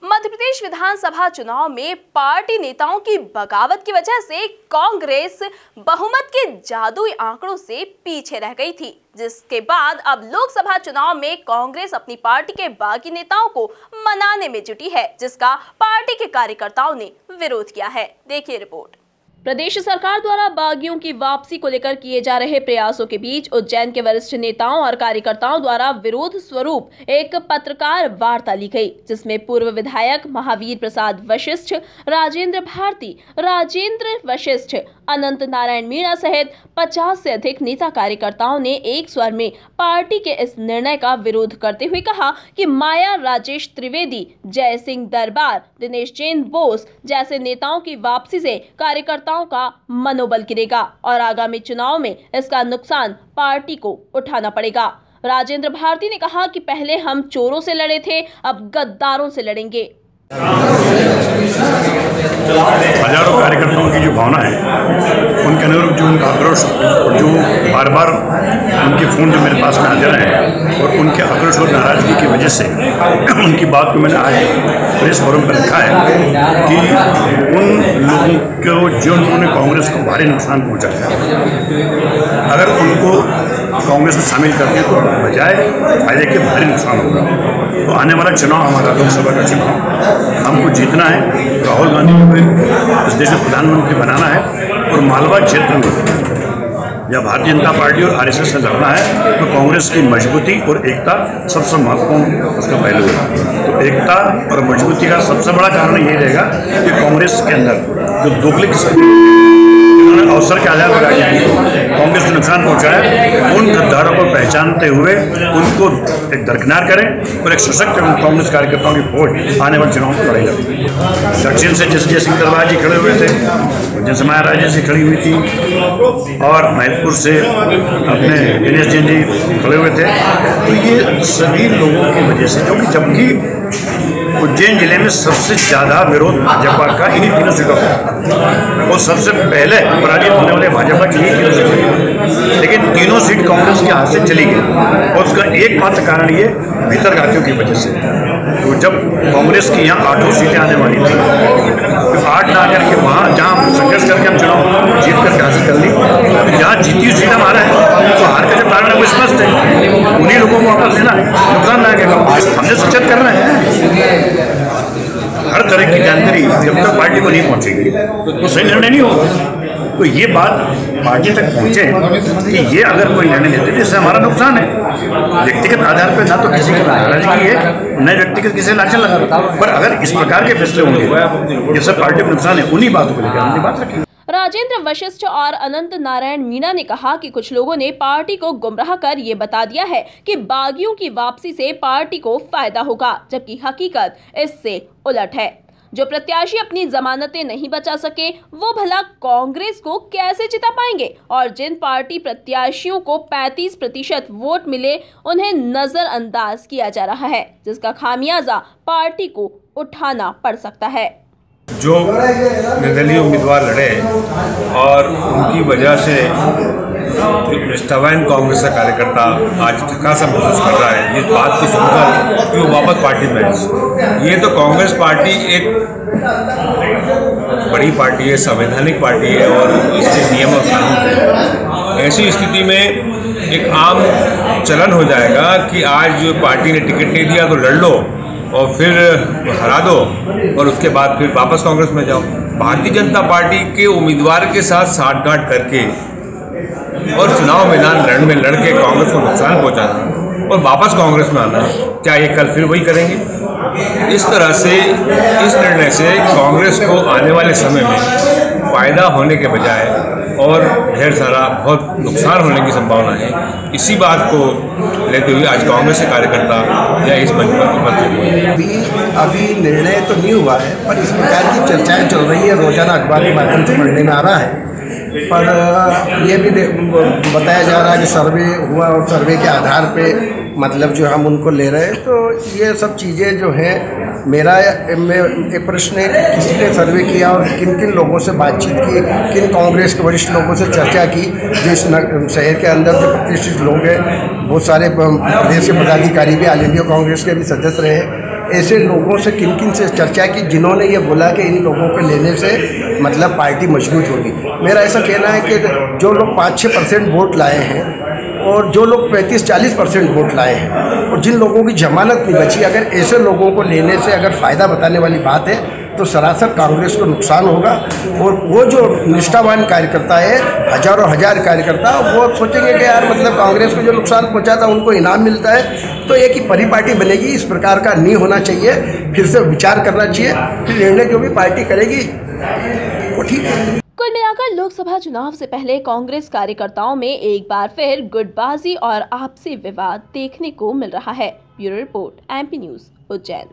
मध्य प्रदेश विधानसभा चुनाव में पार्टी नेताओं की बगावत की वजह से कांग्रेस बहुमत के जादुई आंकड़ों से पीछे रह गई थी, जिसके बाद अब लोकसभा चुनाव में कांग्रेस अपनी पार्टी के बागी नेताओं को मनाने में जुटी है, जिसका पार्टी के कार्यकर्ताओं ने विरोध किया है। देखिए रिपोर्ट। प्रदेश सरकार द्वारा बागियों की वापसी को लेकर किए जा रहे प्रयासों के बीच उज्जैन के वरिष्ठ नेताओं और कार्यकर्ताओं द्वारा विरोध स्वरूप एक पत्रकार वार्ता ली गई, जिसमें पूर्व विधायक महावीर प्रसाद वशिष्ठ, राजेंद्र वशिष्ठ, अनंत नारायण मीणा सहित 50 से अधिक नेता कार्यकर्ताओं ने एक स्वर में पार्टी के इस निर्णय का विरोध करते हुए कहा कि माया राजेश त्रिवेदी, जय सिंह दरबार, दिनेश जैन बोस जैसे नेताओं की वापसी से कार्यकर्ताओं का मनोबल गिरेगा और आगामी चुनाव में इसका नुकसान पार्टी को उठाना पड़ेगा। राजेंद्र भारती ने कहा कि पहले हम चोरों से लड़े थे, अब गद्दारों से लड़ेंगे। हजारों कार्यकर्ताओं की जो भावना है, उनके अनुरूप जो उनका आक्रोश और जो बार बार उनके फ़ोन जो मेरे पास में आते रहे हैं और उनके आक्रोश और नाराज़गी की वजह से उनकी बात को मैंने आज प्रेस फोरम पर रखा है कि उन लोगों को जो उन्होंने कांग्रेस को भारी नुकसान पहुंचाया, अगर उनको कांग्रेस में शामिल करते तो बजाय फायदे के भारी नुकसान होगा। तो आने वाला चुनाव हमारा लोकसभा का चुनाव हमको जीतना है, राहुल गांधी को इस देश में प्रधानमंत्री बनाना है और मालवा क्षेत्र में या भारतीय जनता पार्टी और आरएसएस से लड़ना है तो कांग्रेस की मजबूती और एकता सबसे महत्वपूर्ण उसका पहलू है। तो एकता और मजबूती का सबसे बड़ा कारण ये रहेगा कि कांग्रेस के अंदर जो दोगली किस्म उन्होंने अवसर के आधार पर राजनीति को कांग्रेस को नुकसान पहुंचाया, उन गद्दारों को पहचानते हुए उनको एक दरकिनार करें और एक सशक्त कांग्रेस कार्यकर्ताओं की फौज आने वाले चुनाव में लड़ाई लड़ेगी। दक्षिण से जय सिंह दरबार जी खड़े हुए थे, जैसे माया राजेश जी खड़ी हुई थी और महतपुर से अपने दिनेश जैन जी खड़े हुए थे। तो ये सभी लोगों की वजह से, जबकि उज्जैन जिले में सबसे ज़्यादा विरोध भाजपा का इन्हीं तीनों सीटों पर और सबसे पहले पराजित होने वाले भाजपा की यही तीनों सीटें, लेकिन तीनों सीट कांग्रेस के हाथ से चली गई और उसका एकमात्र कारण ये भीतरघातियों की वजह से। तो जब कांग्रेस की यहाँ 8 सीटें आने वाली थी, तो 8 ना करके वहाँ जहाँ संघर्ष करके हम चुनाव जीत करके हासिल कर ली, तो जहाँ जीती हुई सीट हमारा है तो हार का जो कारण है वो स्पष्ट है, उन्हीं लोगों को वापस लेना है, नुकसान ना करेगा। हमने सचेत करना है। हर तरह की जानकारी जब तक पार्टी को नहीं पहुंचेगी तो सही निर्णय नहीं होगा। तो ये बात पार्टी तक पहुंचे कि ये अगर कोई निर्णय लेते तो इससे हमारा नुकसान है। व्यक्तिगत आधार पर ना तो किसी की नाराजगी है, न व्यक्तिगत किसी लाछन लगा, पर अगर इस प्रकार के फैसले होंगे जिससे पार्टी को नुकसान है, उन्हीं बातों को लेकर हमने बात रखी। राजेंद्र वशिष्ठ और अनंत नारायण मीणा ने कहा कि कुछ लोगों ने पार्टी को गुमराह कर ये बता दिया है कि बागियों की वापसी से पार्टी को फायदा होगा, जबकि हकीकत इससे उलट है। जो प्रत्याशी अपनी जमानतें नहीं बचा सके वो भला कांग्रेस को कैसे जिता पाएंगे, और जिन पार्टी प्रत्याशियों को 35% वोट मिले उन्हें नजरअंदाज किया जा रहा है, जिसका खामियाजा पार्टी को उठाना पड़ सकता है। जो निर्दलीय उम्मीदवार लड़े और उनकी वजह से निष्ठावान कांग्रेस का कार्यकर्ता आज थका सा महसूस कर रहा है, इस बात को सुनकर कि वो वापस पार्टी में। ये तो कांग्रेस पार्टी एक बड़ी पार्टी है, संवैधानिक पार्टी है और इसके नियम और कानून है। ऐसी स्थिति में एक आम चलन हो जाएगा कि आज जो पार्टी ने टिकट नहीं दिया तो लड़ लो और फिर हरा दो और उसके बाद फिर वापस कांग्रेस में जाओ। भारतीय जनता पार्टी के उम्मीदवार के साथ साठगांठ करके और चुनाव मैदान में लड़ के कांग्रेस को नुकसान पहुंचाना और वापस कांग्रेस में आना, क्या ये कल फिर वही करेंगे? इस तरह से इस निर्णय से कांग्रेस को आने वाले समय में फायदा होने के बजाय और ढेर सारा बहुत नुकसान होने की संभावना है। इसी बात को लेते हुए आज कांग्रेस के कार्यकर्ता या इस मंच पर उपस्थित हुए। अभी निर्णय तो नहीं हुआ है, पर इस प्रकार की चर्चाएं चल रही है, रोजाना अखबार के माध्यम से पढ़ने में आ रहा है। पर यह भी बताया जा रहा है कि सर्वे हुआ और सर्वे के आधार पे मतलब जो हम उनको ले रहे हैं। तो ये सब चीज़ें जो हैं, मेरा एक प्रश्न है कि किसने सर्वे किया और किन किन लोगों से बातचीत की, किन कांग्रेस के वरिष्ठ लोगों से चर्चा की। जो इस शहर के अंदर जो प्रतिष्ठित लोग हैं, बहुत सारे प्रदेश के पदाधिकारी भी ऑल इंडिया कांग्रेस के भी सदस्य रहे। ऐसे लोगों से किन किन से चर्चा की जिन्होंने ये बोला कि इन लोगों को लेने से मतलब पार्टी मजबूत होगी। मेरा ऐसा कहना है कि जो लोग 5-6% वोट लाए हैं और जो लोग 35-40% वोट लाए हैं और जिन लोगों की जमानत नहीं बची, अगर ऐसे लोगों को लेने से अगर फ़ायदा बताने वाली बात है तो सरासर कांग्रेस को नुकसान होगा। और वो जो निष्ठावान कार्यकर्ता है, हजारों हजार कार्यकर्ता, वो सोचेंगे कि यार मतलब कांग्रेस को जो नुकसान पहुंचा था उनको इनाम मिलता है, तो एक ही परिपाटी बनेगी। इस प्रकार का नहीं होना चाहिए, फिर से विचार करना चाहिए, फिर निर्णय जो भी पार्टी करेगी वो ठीक है। कुल मिलाकर लोकसभा चुनाव से पहले कांग्रेस कार्यकर्ताओं में एक बार फिर गुटबाजी और आपसी विवाद देखने को मिल रहा है। Bureau report, MP news, Ujjain.